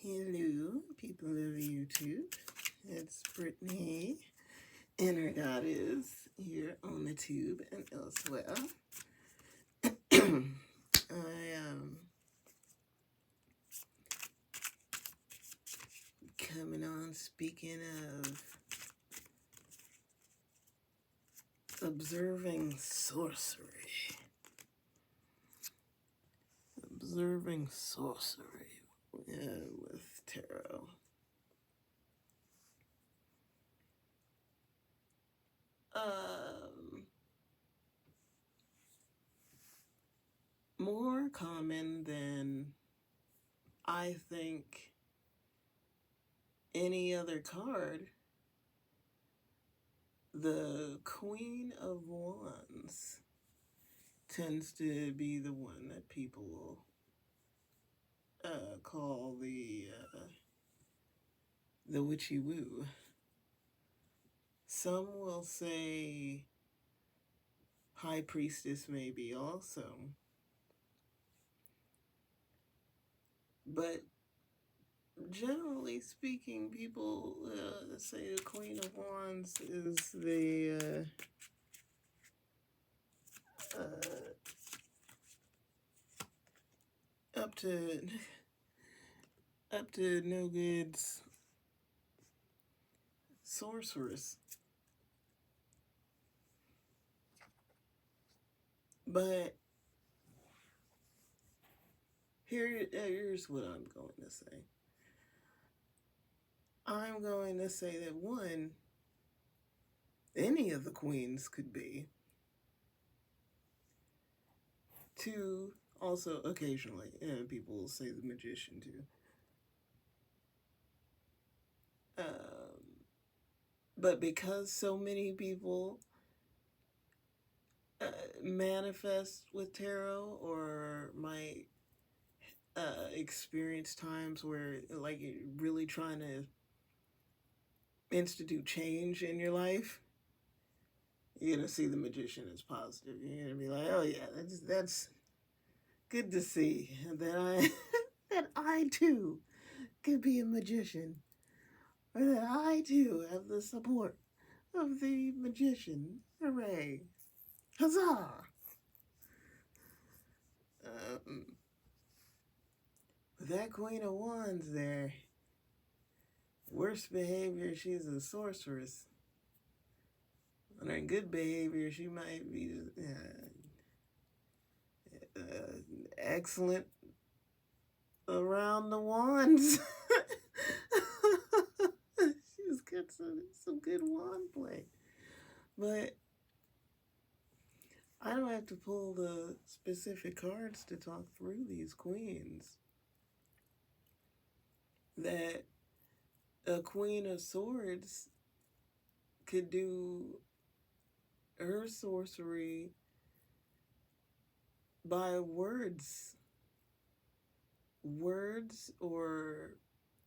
Hello, people of YouTube. It's Brittany, Inner Goddess, here on the tube and elsewhere. I am coming on speaking of observing sorcery. Observing sorcery with tarot. More common than I think any other card, the Queen of Wands tends to be the one that people call the witchy woo. Some will say High Priestess maybe also, but generally speaking, people say the Queen of Wands is the up to no good's sorceress. But here's what I'm going to say. I'm going to say that one, any of the queens could be. Two, also occasionally, people will say the magician too. But because so many people manifest with tarot or might experience times where like you're really trying to institute change in your life, you're gonna see the magician as positive. You're gonna be like, oh yeah, that's good to see that I that I too could be a magician, or that I too have the support of the magician. Hooray! Huzzah! That Queen of Wands there, worst behavior, she's a sorceress. On her good behavior, she might be excellent around the wands. She's got some good wand play. But I don't have to pull the specific cards to talk through these queens. That a Queen of Swords could do her sorcery by words or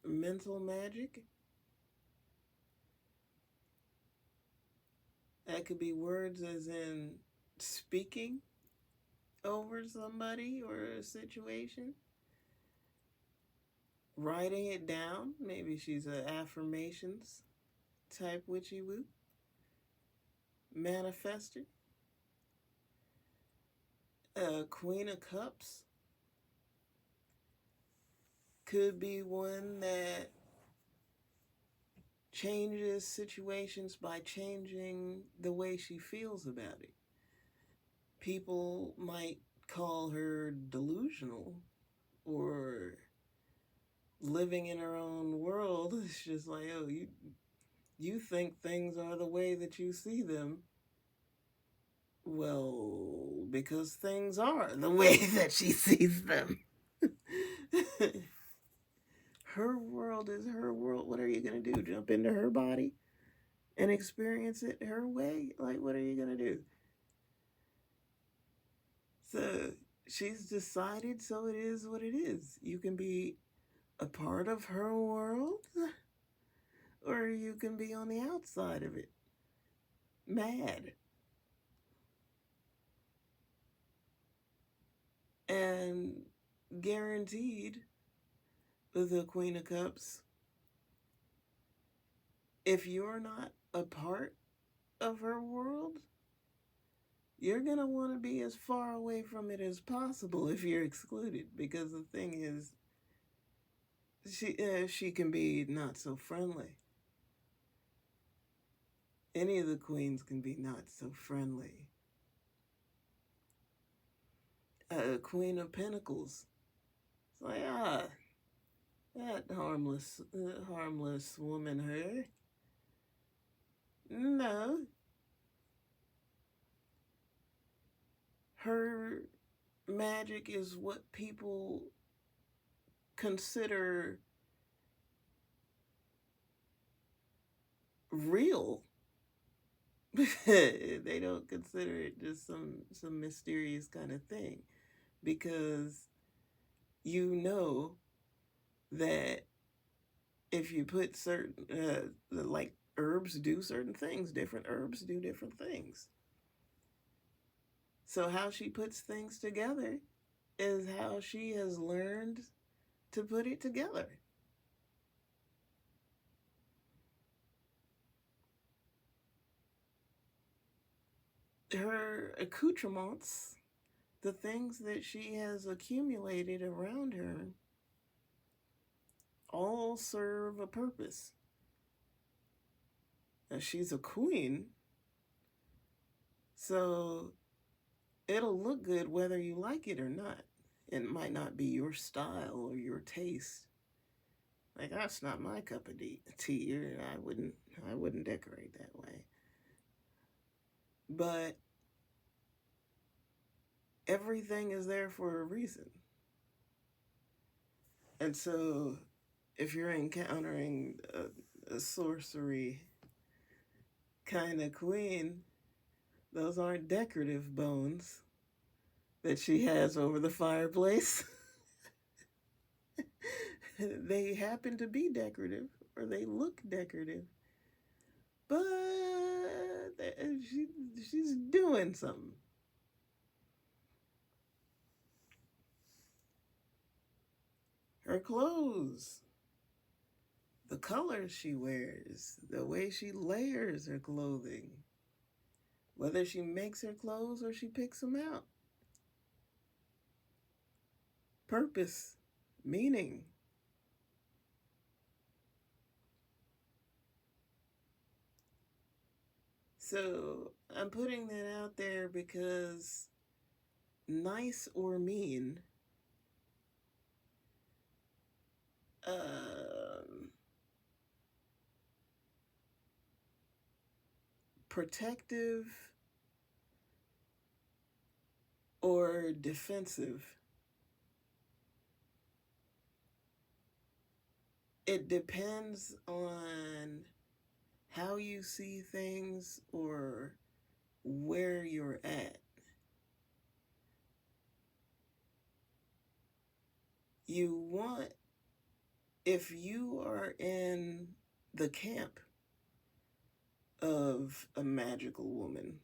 mental magic. That could be words as in speaking over somebody or a situation, writing it down. Maybe she's an affirmations type witchy woo, manifester. Queen of Cups could be one that changes situations by changing the way she feels about it. People might call her delusional or living in her own world. It's just like, oh, you think things are the way that you see them. Well, because things are the way that she sees them. Her world is her world. What are you going to do? Jump into her body and experience it her way? Like, what are you going to do? So she's decided, so it is what it is. You can be a part of her world, or you can be on the outside of it, mad. And guaranteed, the Queen of Cups, if you're not a part of her world, you're going to want to be as far away from it as possible if you're excluded. Because the thing is, she can be not so friendly. Any of the queens can be not so friendly. Queen of Pentacles. It's like, that harmless woman, her. No. Her magic is what people consider real. They don't consider it just some mysterious kind of thing, because you know that if you put certain like herbs do certain things, different herbs do different things. So how she puts things together is how she has learned to put it together. Her accoutrements, the things that she has accumulated around her, all serve a purpose. Now, she's a queen, so it'll look good whether you like it or not. It might not be your style or your taste. Like, that's not my cup of tea, or I wouldn't decorate that way. But everything is there for a reason. And so if you're encountering a sorcery kind of queen, those aren't decorative bones that she has over the fireplace. They happen to be decorative, or they look decorative, but she's doing something. Her clothes, the colors she wears, the way she layers her clothing, whether she makes her clothes or she picks them out. Purpose, meaning. So I'm putting that out there because nice or mean, protective or defensive, it depends on how you see things or where you're at. You want, if you are in the camp of a magical woman,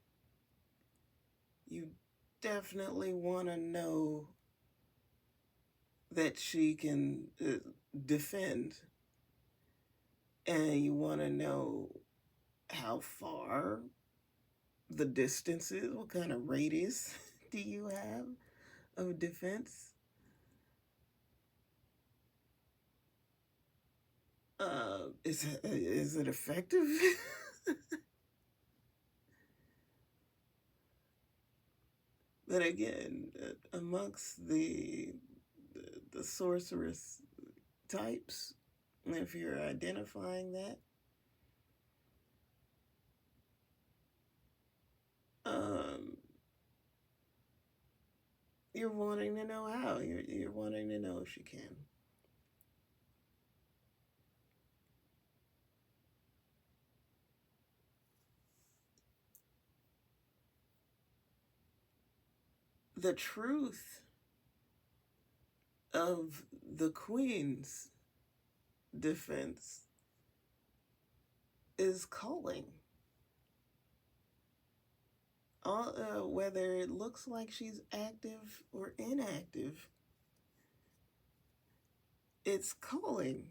you definitely want to know that she can defend, and you want to know how far the distance is, what kind of radius do you have of defense. Is it effective? But again, amongst the sorceress types, if you're identifying that, you're wanting to know how. You're wanting to know if she can. The truth of the queen's defense is calling. Whether it looks like she's active or inactive, it's calling.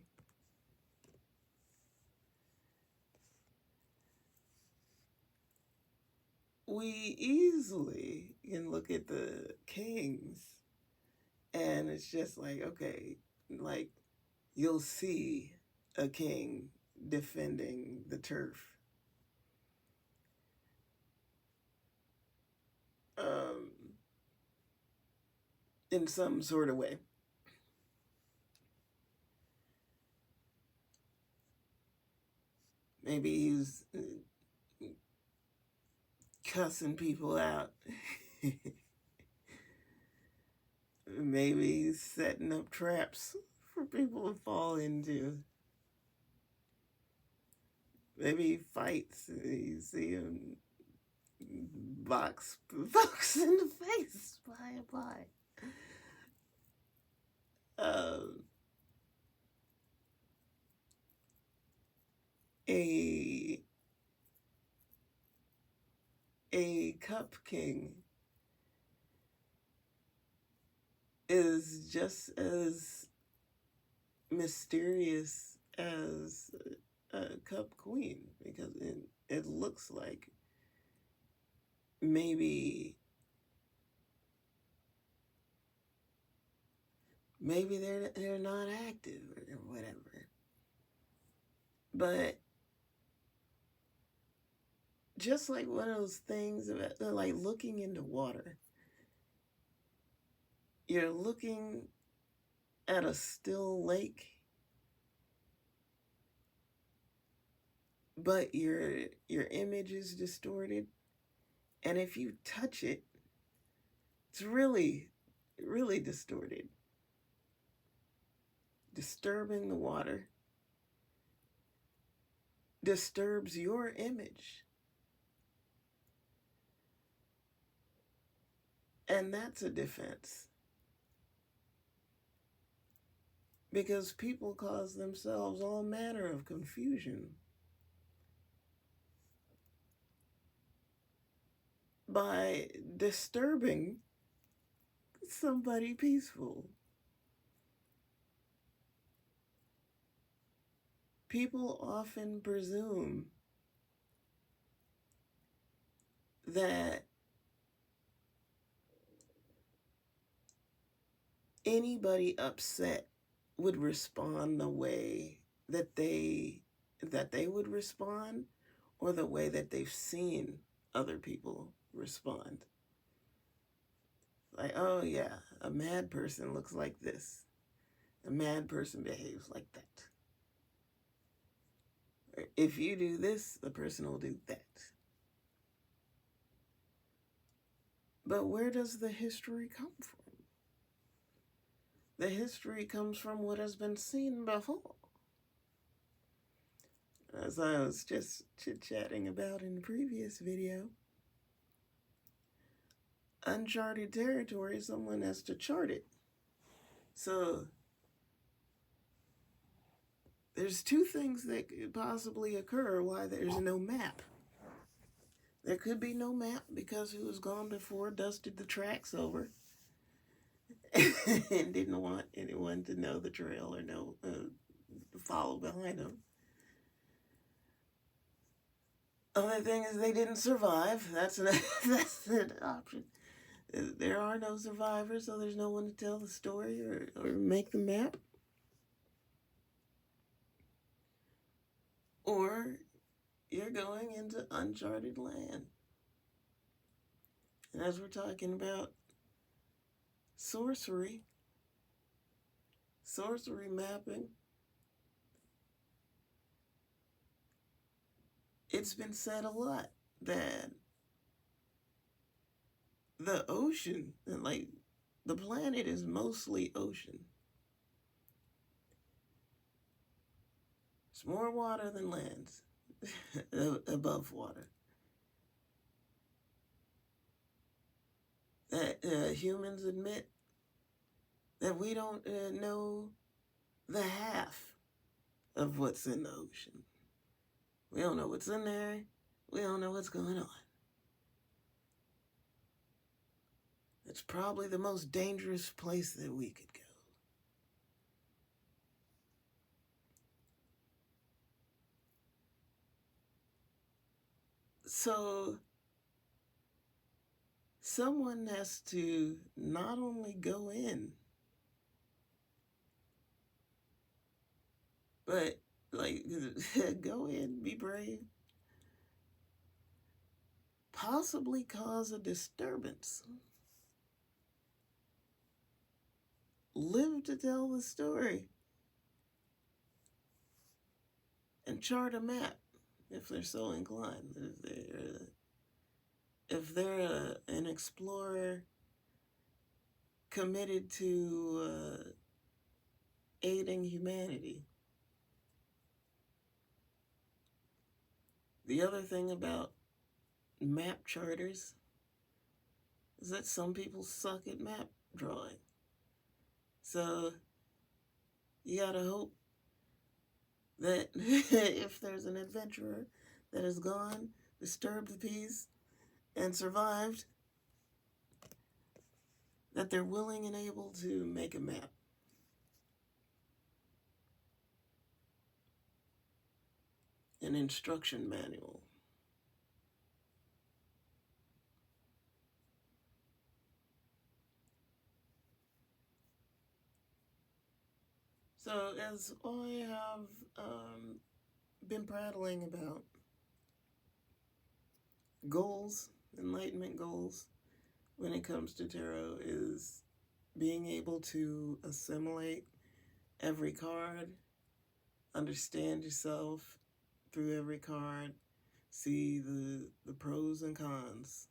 We easily can look at the kings and it's just like, okay, like you'll see a king defending the turf. Um, in some sort of way. Maybe he's cussing people out. Maybe he's setting up traps for people to fall into. Maybe he fights. You see him box folks in the face by and by. Um, a cup king is just as mysterious as a cup queen because it looks like maybe they're not active or whatever. But just like one of those things about like looking into water, you're looking at a still lake, but your image is distorted, and if you touch it, it's really really distorted, disturbing the water disturbs your image. And that's a defense. Because people cause themselves all manner of confusion by disturbing somebody peaceful. People often presume that anybody upset would respond the way that they would respond, or the way that they've seen other people respond. Like, oh yeah, a mad person looks like this. A mad person behaves like that. Or if you do this, the person will do that. But where does the history come from? The history comes from what has been seen before. As I was just chit-chatting about in the previous video, uncharted territory, someone has to chart it. So there's two things that could possibly occur why there's no map. There could be no map because who was gone before dusted the tracks over and didn't want anyone to know the trail or know follow behind them. Other thing is they didn't survive. That's an option. There are no survivors, so there's no one to tell the story or make the map. Or you're going into uncharted land. And as we're talking about sorcery mapping, it's been said a lot that the ocean, like the planet is mostly ocean. It's more water than land above water. That humans admit that we don't know the half of what's in the ocean. We don't know what's in there. We don't know what's going on. It's probably the most dangerous place that we could go. So someone has to not only go in, but like go in, be brave, possibly cause a disturbance, live to tell the story, and chart a map if they're so inclined. If they're an explorer committed to aiding humanity. The other thing about map charters is that some people suck at map drawing. So you gotta hope that if there's an adventurer that has gone, disturbed the peace, and survived, that they're willing and able to make a map. An instruction manual. So, as I have been prattling about goals, enlightenment goals, when it comes to tarot, is being able to assimilate every card, understand yourself through every card, see the pros and cons,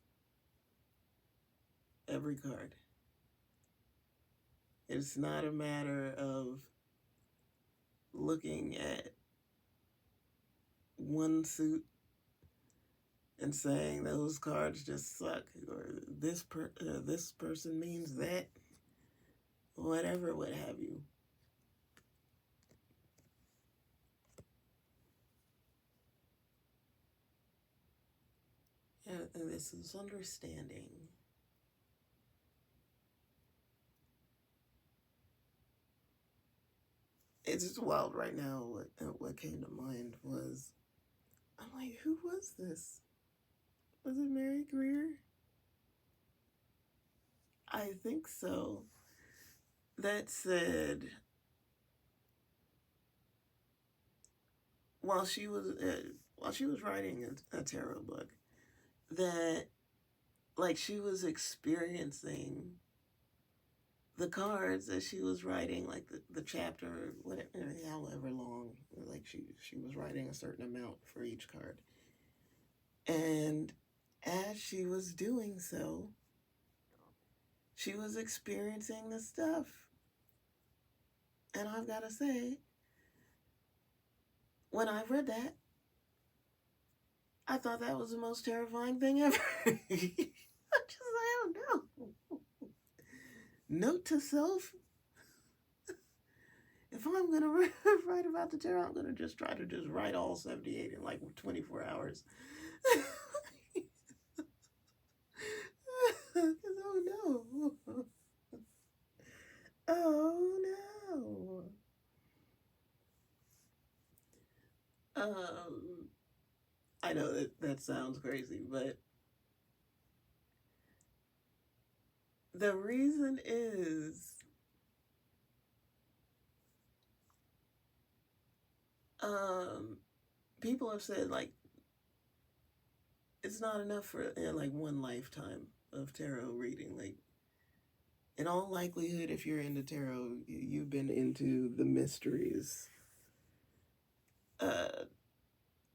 every card. It's not a matter of looking at one suit and saying those cards just suck, or this person means that, whatever, what have you. And this is understanding. It's just wild right now. What came to mind was, I'm like, who was this? Was it Mary Greer? I think so. That said, while she was writing a tarot book, that like she was experiencing the cards as she was writing, like the chapter, whatever, however long, like she was writing a certain amount for each card, and as she was doing so, she was experiencing the stuff. And I've got to say, when I read that, I thought that was the most terrifying thing ever. I don't know. Note to self, if I'm going to write about the tarot, I'm going to just try to just write all 78 in like 24 hours. Oh no. Oh no. I know that sounds crazy, but the reason is people have said like it's not enough for like one lifetime of tarot reading. Like, in all likelihood, if you're into tarot, you've been into the mysteries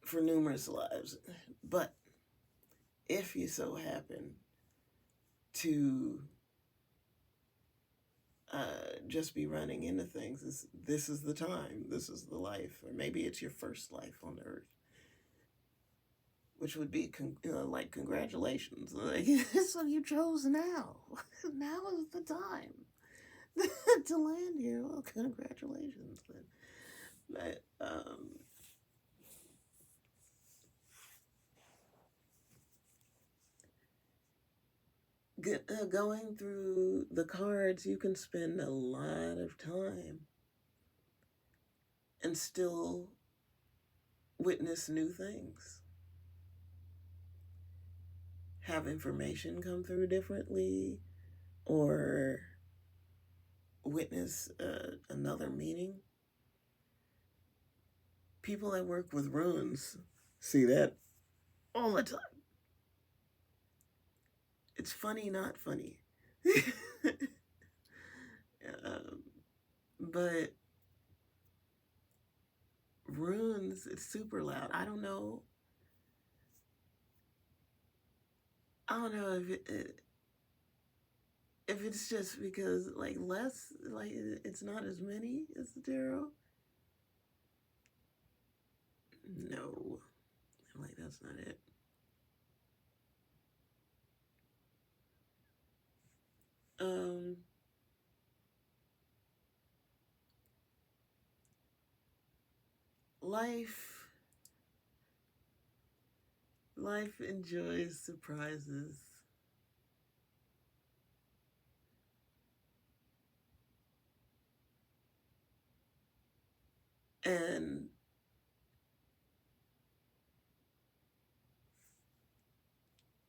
for numerous lives. But if you so happen to just be running into things, this is the time, this is the life, or maybe it's your first life on earth, which would be like congratulations. Like, so you chose now. Now is the time to land here. Well, congratulations. But going through the cards, you can spend a lot of time and still witness new things. have information come through differently or witness another meaning. People that work with runes see that all the time. It's funny, not funny. um, but runes, it's super loud. I don't know. If it's just because like less, like it's not as many as the tarot. No, like that's not it. Um, life, life enjoys surprises. And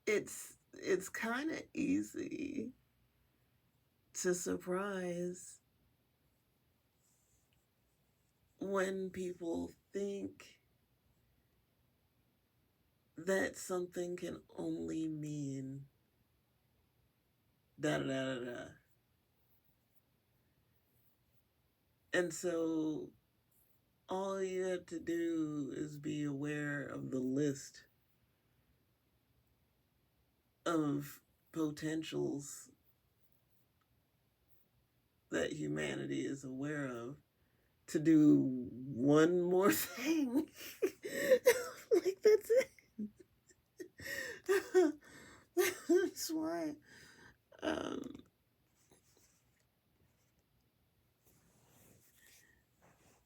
it's kind of easy to surprise when people think that something can only mean da da da da da. And so all you have to do is be aware of the list of potentials that humanity is aware of to do one more thing. Like, that's it. That's why.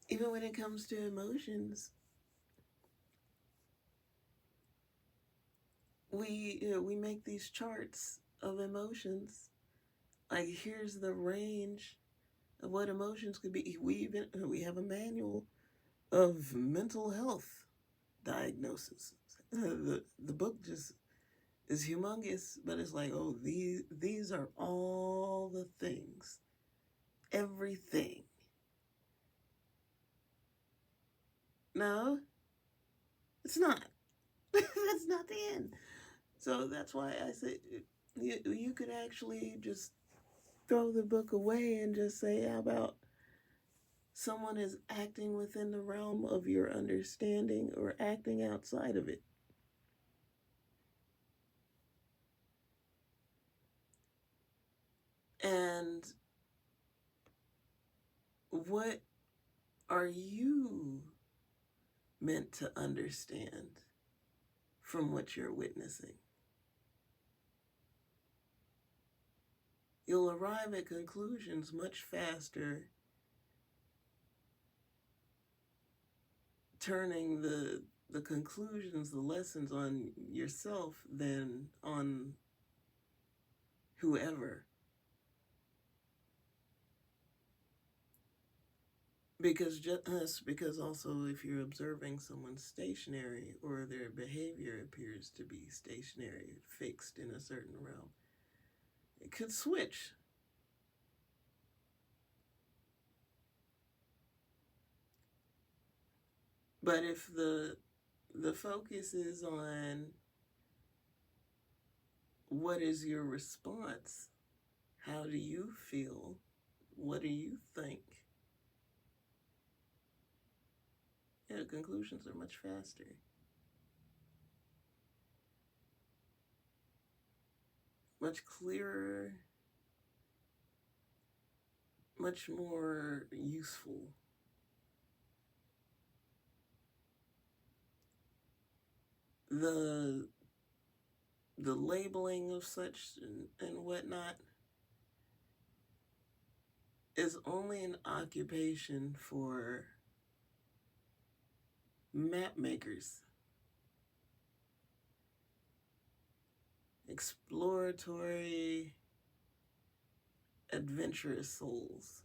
Even when it comes to emotions, we make these charts of emotions. Like, here's the range of what emotions could be. We have a manual of mental health diagnosis. The book just is humongous, but it's like, oh, these are all the things, everything. No, it's not. That's not the end. So that's why I said you could actually just throw the book away and just say, how about someone is acting within the realm of your understanding or acting outside of it? And what are you meant to understand from what you're witnessing? You'll arrive at conclusions much faster turning the conclusions, the lessons on yourself than on whoever. Because also if you're observing someone stationary or their behavior appears to be stationary, fixed in a certain realm, it could switch. But if the focus is on what is your response, how do you feel, what do you think, yeah, conclusions are much faster, much clearer, much more useful. The labeling of such and whatnot is only an occupation for map makers, exploratory, adventurous souls.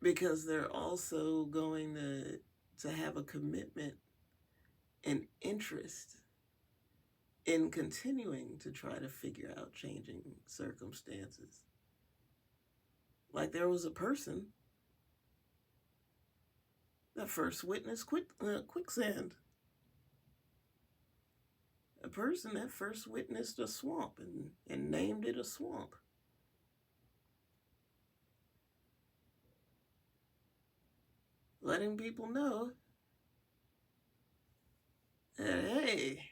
Because they're also going to have a commitment an interest in continuing to try to figure out changing circumstances. Like there was a person that first witnessed quicksand, a person that first witnessed a swamp and named it a swamp. Letting people know that, hey,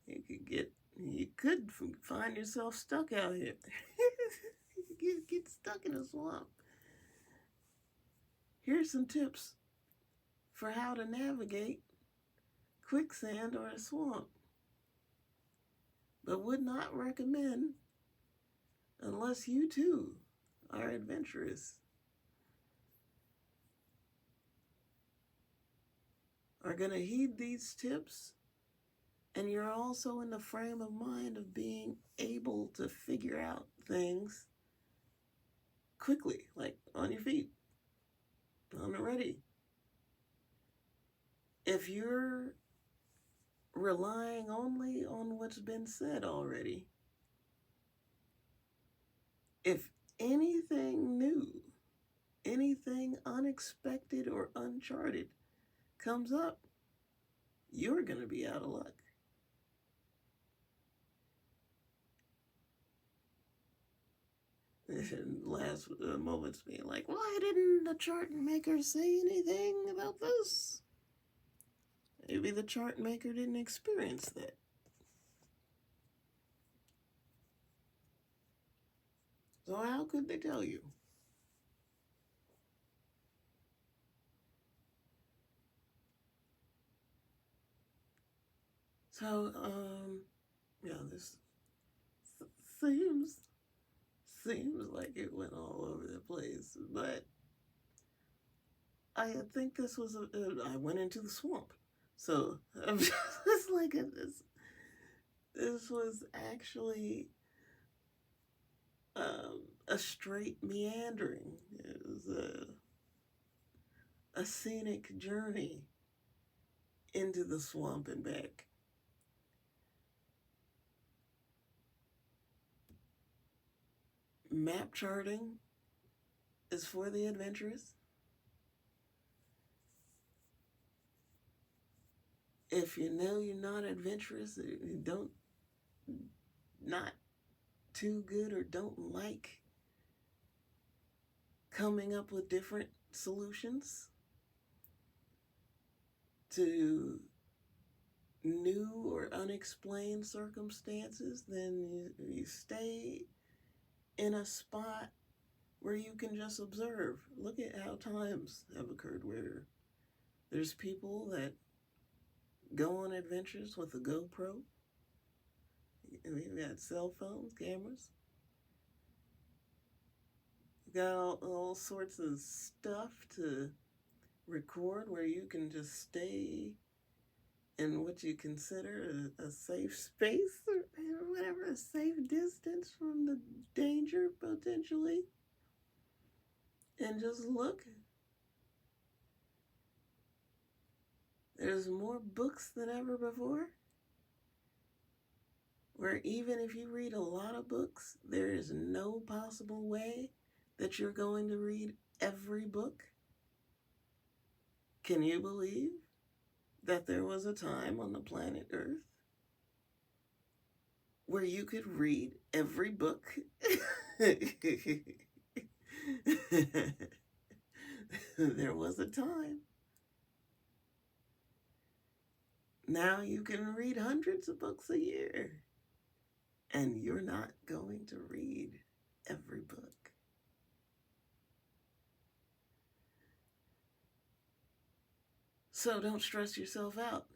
you could find yourself stuck out here. get stuck in a swamp. Here's some tips for how to navigate quicksand or a swamp, but would not recommend unless you too are adventurous, are going to heed these tips, and you're also in the frame of mind of being able to figure out things quickly, like on your feet, on the ready. If you're relying only on what's been said already, if anything new, anything unexpected or uncharted comes up, you're going to be out of luck. And last moments being like, why didn't the chart maker say anything about this? Maybe the chart maker didn't experience that. So how could they tell you? So, yeah, this seems like it went all over the place, but I think this was I went into the swamp, so I'm just like this. This was actually a straight meandering. It was a scenic journey into the swamp and back. Map charting is for the adventurous. If you know you're not adventurous, you don't, not too good, or don't like coming up with different solutions to new or unexplained circumstances, then you stay in a spot where you can just observe. Look at how times have occurred where there's people that go on adventures with a GoPro. We've got cell phones, cameras. You've got all sorts of stuff to record where you can just stay in what you consider a safe space, or whatever, a safe distance from the danger potentially, and just look. There's more books than ever before, where even if you read a lot of books, there is no possible way that you're going to read every book. Can you believe that there was a time on the planet Earth where you could read every book? There was a time. Now you can read hundreds of books a year, and you're not going to read every book. So don't stress yourself out.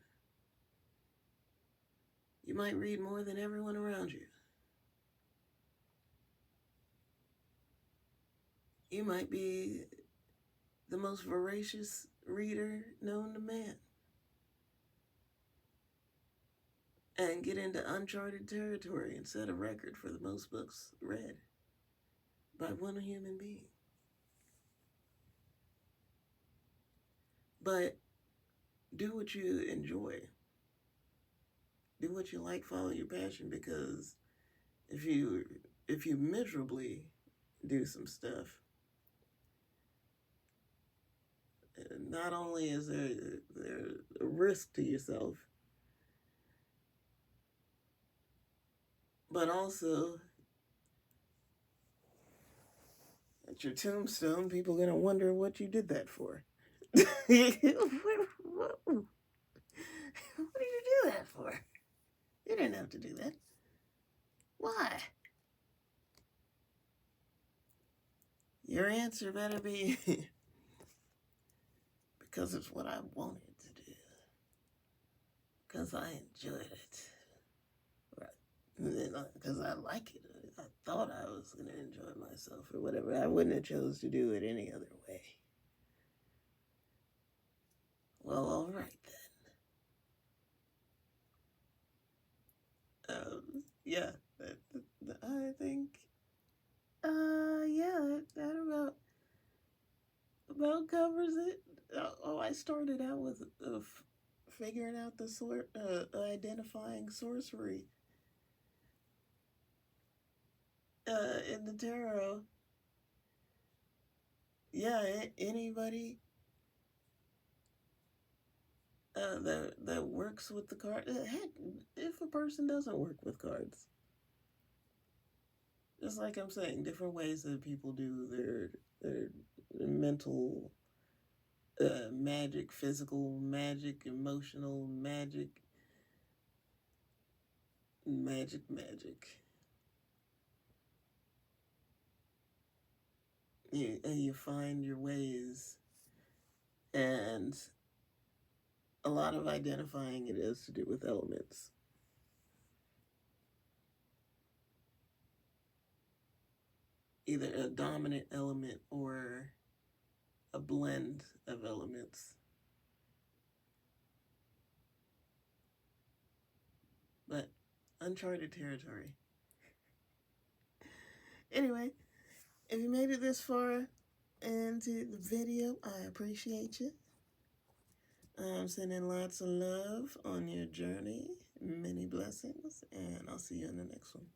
You might read more than everyone around you. You might be the most voracious reader known to man, and get into uncharted territory and set a record for the most books read by one human being. But do what you enjoy. Do what you like, follow your passion, because if you miserably do some stuff, not only is there a risk to yourself, but also at your tombstone, people are gonna wonder what you did that for. what did you do that for? You didn't have to do that. Why? Your answer better be because it's what I wanted to do. Because I enjoyed it. Right. Because I like it. I thought I was going to enjoy myself or whatever. I wouldn't have chose to do it any other way. Well, all right then. Yeah. I think, yeah, that about covers it. I started out with figuring out the identifying sorcery in the tarot. Yeah, anybody that works with the card. Heck, if a person doesn't work with cards, just like I'm saying, different ways that people do their mental magic, physical magic, emotional magic, magic. You find your ways, and a lot of identifying it has to do with elements. Either a dominant element or a blend of elements. But uncharted territory. Anyway, if you made it this far into the video, I appreciate you. I'm sending lots of love on your journey. Many blessings, and I'll see you in the next one.